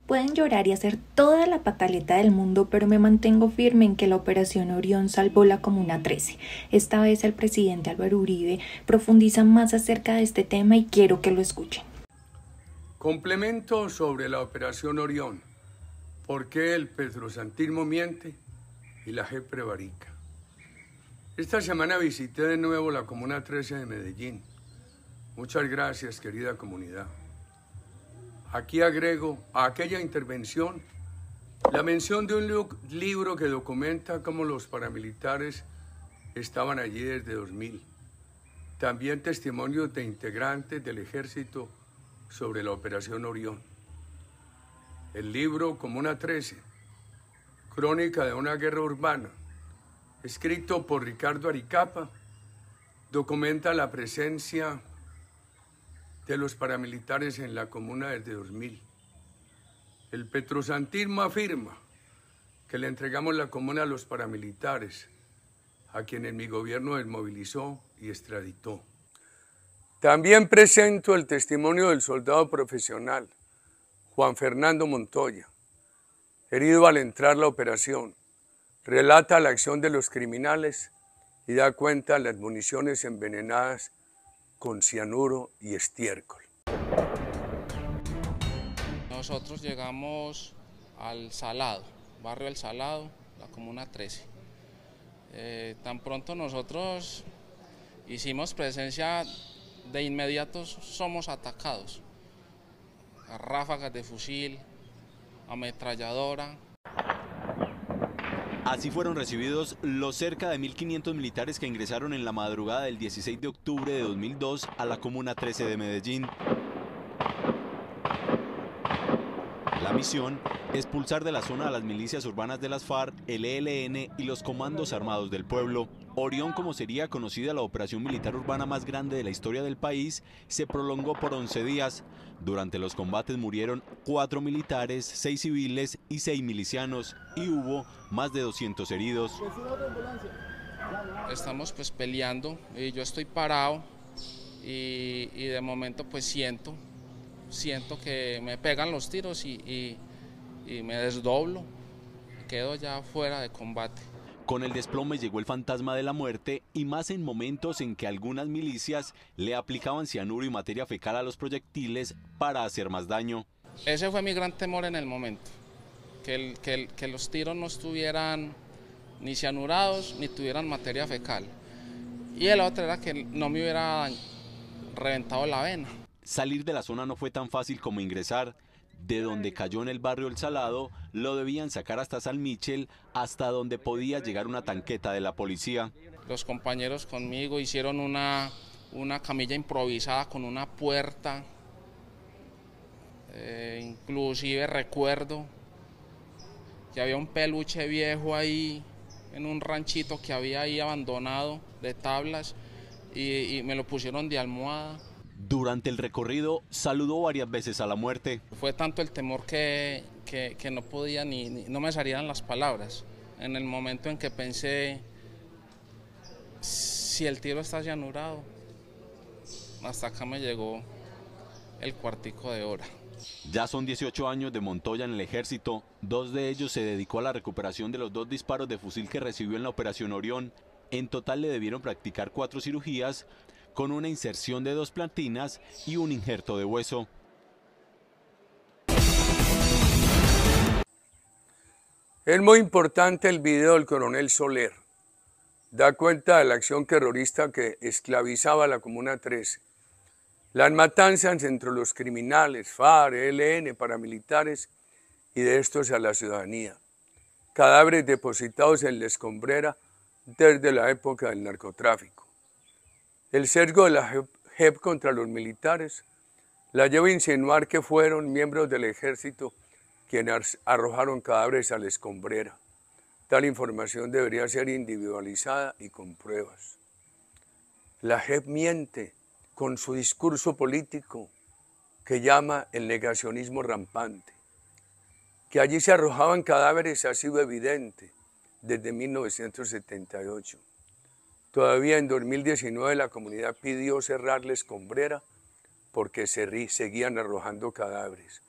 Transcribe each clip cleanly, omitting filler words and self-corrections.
Pueden llorar y hacer toda la pataleta del mundo, pero me mantengo firme en que la Operación Orión salvó la Comuna 13. Esta vez el presidente Álvaro Uribe profundiza más acerca de este tema y quiero que lo escuchen. Complemento sobre la Operación Orión. ¿Por qué el petrosantismo miente y la JEP prevarica? Esta semana visité de nuevo la Comuna 13 de Medellín. Muchas gracias, querida comunidad. Aquí agrego a aquella intervención la mención de un libro que documenta cómo los paramilitares estaban allí desde 2000. También testimonios de integrantes del ejército sobre la Operación Orión. El libro Comuna 13, crónica de una guerra urbana, escrito por Ricardo Aricapa, documenta la presencia de los paramilitares en la comuna desde 2000. El petrosantismo afirma que le entregamos la comuna a los paramilitares, a quienes mi gobierno desmovilizó y extraditó. También presento el testimonio del soldado profesional, Juan Fernando Montoya, herido al entrar la operación. Relata la acción de los criminales y da cuenta de las municiones envenenadas con cianuro y estiércol. Nosotros llegamos al Salado, barrio El Salado, la Comuna 13. Tan pronto nosotros hicimos presencia, de inmediato somos atacados. A ráfagas de fusil, ametralladora. Así fueron recibidos los cerca de 1.500 militares que ingresaron en la madrugada del 16 de octubre de 2002 a la Comuna 13 de Medellín. La misión, expulsar de la zona a las milicias urbanas de las FARC, el ELN y los comandos armados del pueblo. Orión, como sería conocida la operación militar urbana más grande de la historia del país, se prolongó por 11 días. Durante los combates murieron 4 militares, 6 civiles y 6 milicianos, y hubo más de 200 heridos. Estamos pues peleando, y yo estoy parado y de momento pues siento que me pegan los tiros y me desdoblo, quedo ya fuera de combate. Con el desplome llegó el fantasma de la muerte, y más en momentos en que algunas milicias le aplicaban cianuro y materia fecal a los proyectiles para hacer más daño. Ese fue mi gran temor en el momento, que los tiros no estuvieran ni cianurados ni tuvieran materia fecal. Y el otro era que no me hubiera reventado la vena. Salir de la zona no fue tan fácil como ingresar. De donde cayó en el barrio El Salado, lo debían sacar hasta San Michel, hasta donde podía llegar una tanqueta de la policía. Los compañeros conmigo hicieron una camilla improvisada con una puerta. Inclusive recuerdo que había un peluche viejo ahí, en un ranchito que había ahí abandonado de tablas, y me lo pusieron de almohada. Durante el recorrido saludó varias veces a la muerte. Fue tanto el temor que no podía no me salían las palabras. En el momento en que pensé, si el tiro está cianurado, hasta acá me llegó el cuartico de hora. Ya son 18 años de Montoya en el ejército. 2 de ellos se dedicó a la recuperación de los 2 disparos de fusil que recibió en la Operación Orión. En total le debieron practicar 4 cirugías, con una inserción de 2 plantinas y un injerto de hueso. Es muy importante el video del coronel Soler. Da cuenta de la acción terrorista que esclavizaba a la Comuna 13. Las matanzas entre los criminales, FARC, ELN, paramilitares y de estos a la ciudadanía. Cadáveres depositados en la escombrera desde la época del narcotráfico. El sesgo de la JEP contra los militares la lleva a insinuar que fueron miembros del ejército quienes arrojaron cadáveres a la escombrera. Tal información debería ser individualizada y con pruebas. La JEP miente con su discurso político que llama el negacionismo rampante. Que allí se arrojaban cadáveres ha sido evidente desde 1978. Todavía en 2019 la comunidad pidió cerrar la escombrera porque seguían arrojando cadáveres.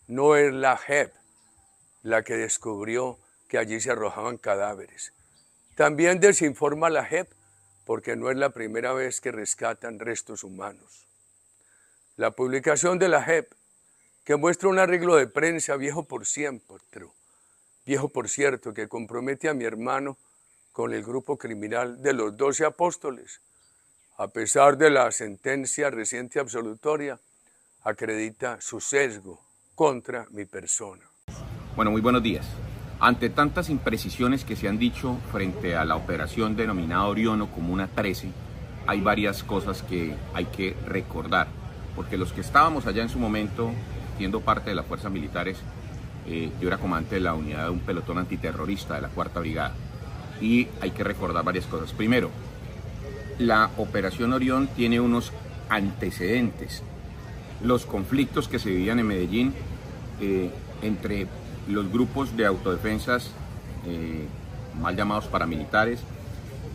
No es la JEP la que descubrió que allí se arrojaban cadáveres. También desinforma la JEP porque no es la primera vez que rescatan restos humanos. La publicación de la JEP, que muestra un arreglo de prensa viejo por cierto, que compromete a mi hermano con el grupo criminal de los 12 apóstoles, a pesar de la sentencia reciente absolutoria, acredita su sesgo contra mi persona. Bueno, muy buenos días. Ante tantas imprecisiones que se han dicho frente a la operación denominada Orión o Comuna 13, hay varias cosas que hay que recordar, porque los que estábamos allá en su momento, siendo parte de las fuerzas militares, yo era comandante de la unidad de un pelotón antiterrorista de la 4ª Brigada, y hay que recordar varias cosas. Primero, la operación Orión tiene unos antecedentes. Los conflictos que se vivían en Medellín entre los grupos de autodefensas, mal llamados paramilitares,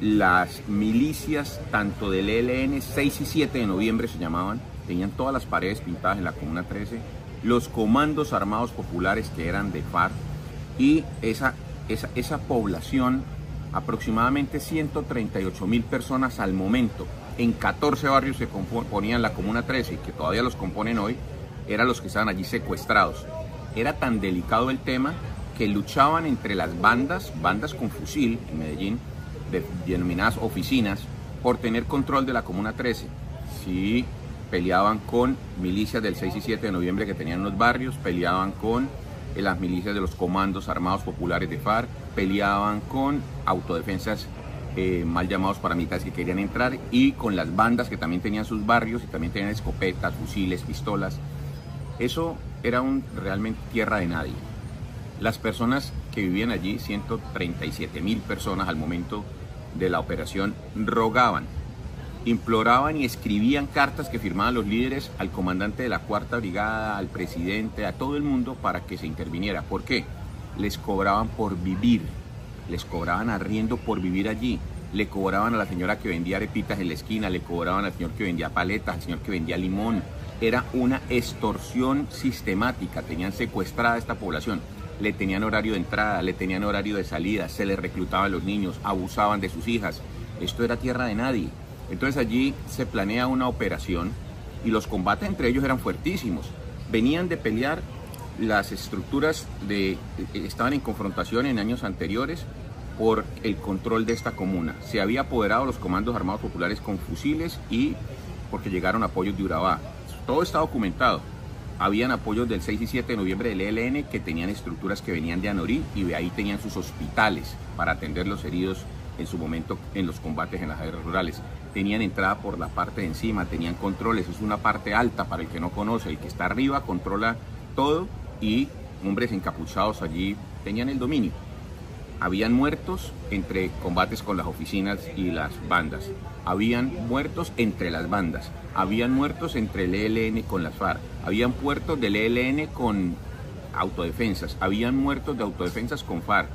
las milicias tanto del ELN, 6 y 7 de noviembre se llamaban, tenían todas las paredes pintadas en la Comuna 13, los comandos armados populares que eran de FARC y esa población, aproximadamente 138.000 personas al momento, en 14 barrios que componían la Comuna 13 y que todavía los componen hoy, eran los que estaban allí secuestrados. Era tan delicado el tema que luchaban entre las bandas con fusil en Medellín, denominadas oficinas, por tener control de la Comuna 13. Sí, peleaban con milicias del 6 y 7 de noviembre que tenían los barrios, peleaban con las milicias de los comandos armados populares de FARC, peleaban con autodefensas mal llamados paramilitares que querían entrar y con las bandas que también tenían sus barrios y también tenían escopetas, fusiles, pistolas. Eso era realmente tierra de nadie. Las personas que vivían allí, 137.000 personas al momento de la operación, rogaban, imploraban y escribían cartas que firmaban los líderes al comandante de la 4ª Brigada, al presidente, a todo el mundo para que se interviniera. ¿Por qué? Les cobraban por vivir, les cobraban arriendo por vivir allí, le cobraban a la señora que vendía arepitas en la esquina, le cobraban al señor que vendía paletas, al señor que vendía limón. Era una extorsión sistemática, tenían secuestrada a esta población, le tenían horario de entrada, le tenían horario de salida, se les reclutaban a los niños, abusaban de sus hijas. Esto era tierra de nadie. Entonces allí se planea una operación y los combates entre ellos eran fuertísimos. Venían de pelear, las estructuras estaban en confrontación en años anteriores por el control de esta comuna. Se había apoderado los comandos armados populares con fusiles y porque llegaron apoyos de Urabá. Todo está documentado. Habían apoyos del 6 y 7 de noviembre del ELN que tenían estructuras que venían de Anorí y de ahí tenían sus hospitales para atender los heridos en su momento en los combates en las áreas rurales. Tenían entrada por la parte de encima, tenían controles, es una parte alta para el que no conoce, el que está arriba controla todo y hombres encapuchados allí tenían el dominio. Habían muertos entre combates con las oficinas y las bandas, habían muertos entre las bandas, habían muertos entre el ELN con las FARC, habían muertos del ELN con autodefensas, habían muertos de autodefensas con FARC.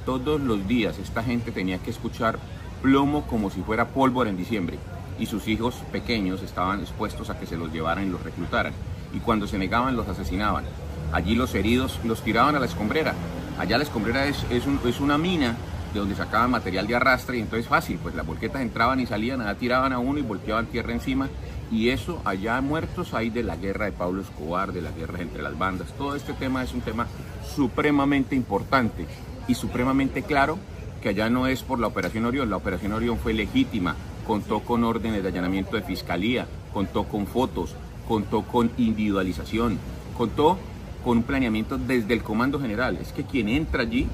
Todos los días esta gente tenía que escuchar plomo como si fuera pólvora en diciembre y sus hijos pequeños estaban expuestos a que se los llevaran y los reclutaran y cuando se negaban los asesinaban. Allí los heridos los tiraban a la escombrera. Allá la escombrera es una mina de donde sacaban material de arrastre y entonces fácil, pues las volquetas entraban y salían, allá tiraban a uno y volteaban tierra encima y eso allá muertos hay de la guerra de Pablo Escobar, de las guerras entre las bandas. Todo este tema es un tema supremamente importante y supremamente claro que allá no es por la Operación Orión. La Operación Orión fue legítima, contó con órdenes de allanamiento de fiscalía, contó con fotos, contó con individualización, contó con un planeamiento desde el Comando General. Es que quien entra allí,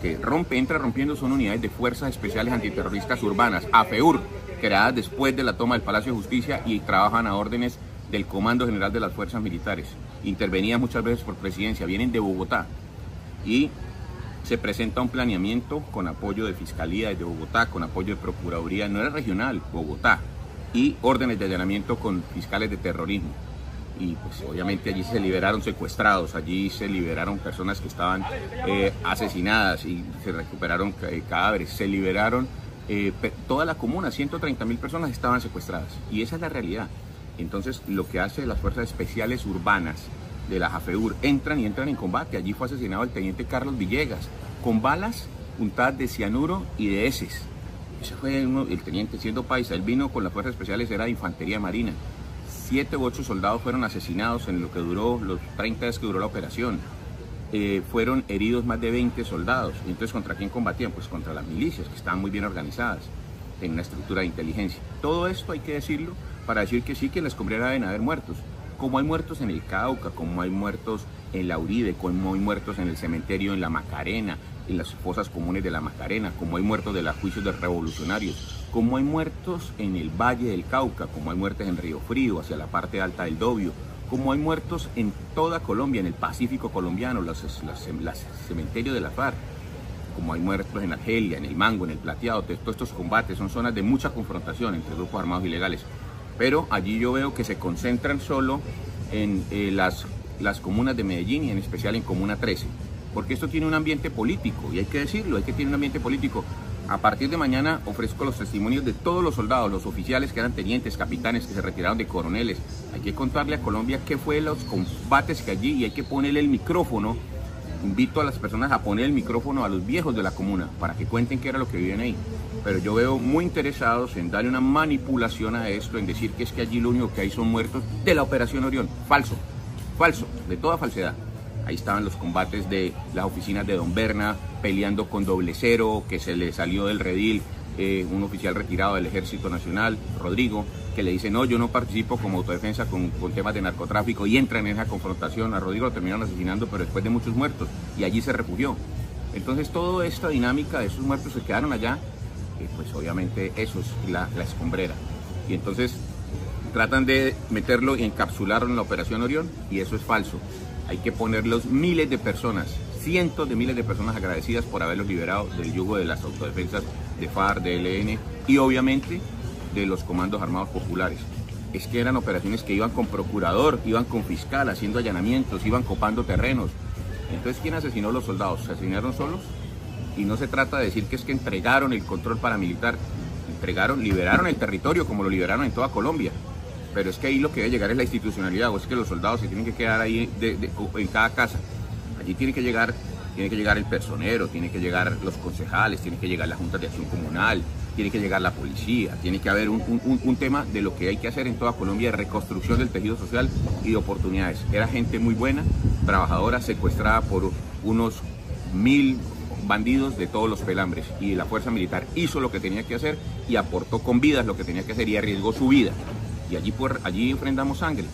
que entra rompiendo, son unidades de Fuerzas Especiales Antiterroristas Urbanas, AFEUR, creadas después de la toma del Palacio de Justicia y trabajan a órdenes del Comando General de las Fuerzas Militares. Intervenían muchas veces por presidencia, vienen de Bogotá y se presenta un planeamiento con apoyo de Fiscalía desde Bogotá, con apoyo de Procuraduría, no era regional, Bogotá, y órdenes de allanamiento con fiscales de terrorismo. Y pues obviamente allí se liberaron secuestrados, allí se liberaron personas que estaban asesinadas y se recuperaron cadáveres, se liberaron toda la comuna, 130.000 personas estaban secuestradas y esa es la realidad. Entonces lo que hace las Fuerzas Especiales Urbanas de la JAFEUR, entran en combate. Allí fue asesinado el teniente Carlos Villegas, con balas untadas de cianuro y de heces. Ese fue el teniente, siendo paisa. Él vino con las fuerzas especiales, era de infantería marina. 7 u 8 soldados fueron asesinados en lo que duró, los 30 días que duró la operación. Fueron heridos más de 20 soldados. Entonces, ¿contra quién combatían? Pues contra las milicias, que estaban muy bien organizadas, en una estructura de inteligencia. Todo esto hay que decirlo para decir que sí, que en la Escombrera deben haber muertos. Como hay muertos en el Cauca, como hay muertos en la Uribe, como hay muertos en el cementerio en la Macarena, en las fosas comunes de la Macarena, como hay muertos de los juicios de revolucionarios, como hay muertos en el Valle del Cauca, como hay muertes en Río Frío, hacia la parte alta del Dobio, como hay muertos en toda Colombia, en el Pacífico colombiano, los cementerios de la FARC, como hay muertos en Argelia, en el Mango, en el Plateado. Todos estos combates son zonas de mucha confrontación entre grupos armados ilegales, pero allí yo veo que se concentran solo en las comunas de Medellín y en especial en Comuna 13, porque esto tiene un ambiente político, y hay que decirlo, hay que tener un ambiente político. A partir de mañana ofrezco los testimonios de todos los soldados, los oficiales que eran tenientes, capitanes, que se retiraron de coroneles. Hay que contarle a Colombia qué fue los combates que allí, y hay que ponerle el micrófono. Invito a las personas a poner el micrófono a los viejos de la comuna para que cuenten qué era lo que vivían ahí. Pero yo veo muy interesados en darle una manipulación a esto, en decir que es que allí lo único que hay son muertos de la Operación Orión. Falso, falso, de toda falsedad. Ahí estaban los combates de las oficinas de Don Berna, peleando con Doble Cero, que se le salió del redil un oficial retirado del Ejército Nacional, Rodrigo, que le dice: no, yo no participo como autodefensa con temas de narcotráfico, y entran en esa confrontación. A Rodrigo lo terminaron asesinando, pero después de muchos muertos, y allí se refugió. Entonces toda esta dinámica de esos muertos se quedaron allá, pues obviamente eso es la Escombrera. Y entonces tratan de meterlo y encapsularlo en la Operación Orión, y eso es falso. Hay que ponerlos miles de personas, cientos de miles de personas agradecidas por haberlos liberado del yugo de las autodefensas de FARC, de ELN y obviamente de los comandos armados populares. Es que eran operaciones que iban con procurador, iban con fiscal, haciendo allanamientos, iban copando terrenos. Entonces, ¿quién asesinó a los soldados? ¿Se asesinaron solos? Y no se trata de decir que es que entregaron el control paramilitar, liberaron el territorio como lo liberaron en toda Colombia. Pero es que ahí lo que debe llegar es la institucionalidad, o es que los soldados se tienen que quedar ahí en cada casa. Allí tiene que llegar el personero, tiene que llegar los concejales, tiene que llegar la Junta de Acción Comunal, tiene que llegar la policía, tiene que haber un tema de lo que hay que hacer en toda Colombia, de reconstrucción del tejido social y de oportunidades. Era gente muy buena, trabajadora, secuestrada por unos 1000 bandidos de todos los pelambres, y la fuerza militar hizo lo que tenía que hacer y aportó con vidas lo que tenía que hacer y arriesgó su vida. Y allí enfrentamos sangre.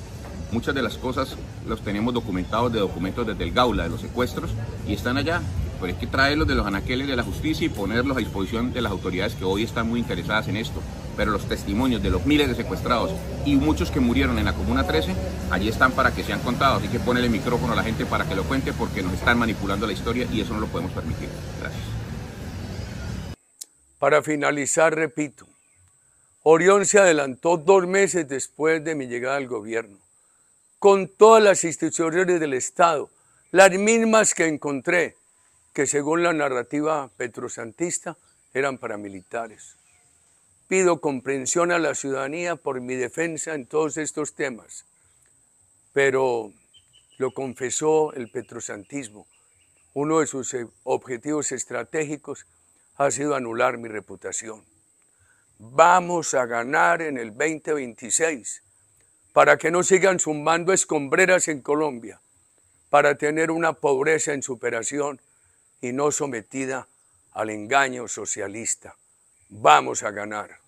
Muchas de las cosas los tenemos documentados de documentos desde el Gaula, de los secuestros, y están allá. Pero hay que traerlos de los anaqueles de la justicia y ponerlos a disposición de las autoridades que hoy están muy interesadas en esto. Pero los testimonios de los miles de secuestrados y muchos que murieron en la Comuna 13, allí están para que sean contados. Hay que ponerle el micrófono a la gente para que lo cuente, porque nos están manipulando la historia y eso no lo podemos permitir. Gracias. Para finalizar, repito, Orión se adelantó 2 meses después de mi llegada al gobierno, con todas las instituciones del Estado, las mismas que encontré, que según la narrativa petrosantista eran paramilitares. Pido comprensión a la ciudadanía por mi defensa en todos estos temas, pero lo confesó el petrosantismo. Uno de sus objetivos estratégicos ha sido anular mi reputación. Vamos a ganar en el 2026 para que no sigan zumbando escombreras en Colombia, para tener una pobreza en superación y no sometida al engaño socialista. Vamos a ganar.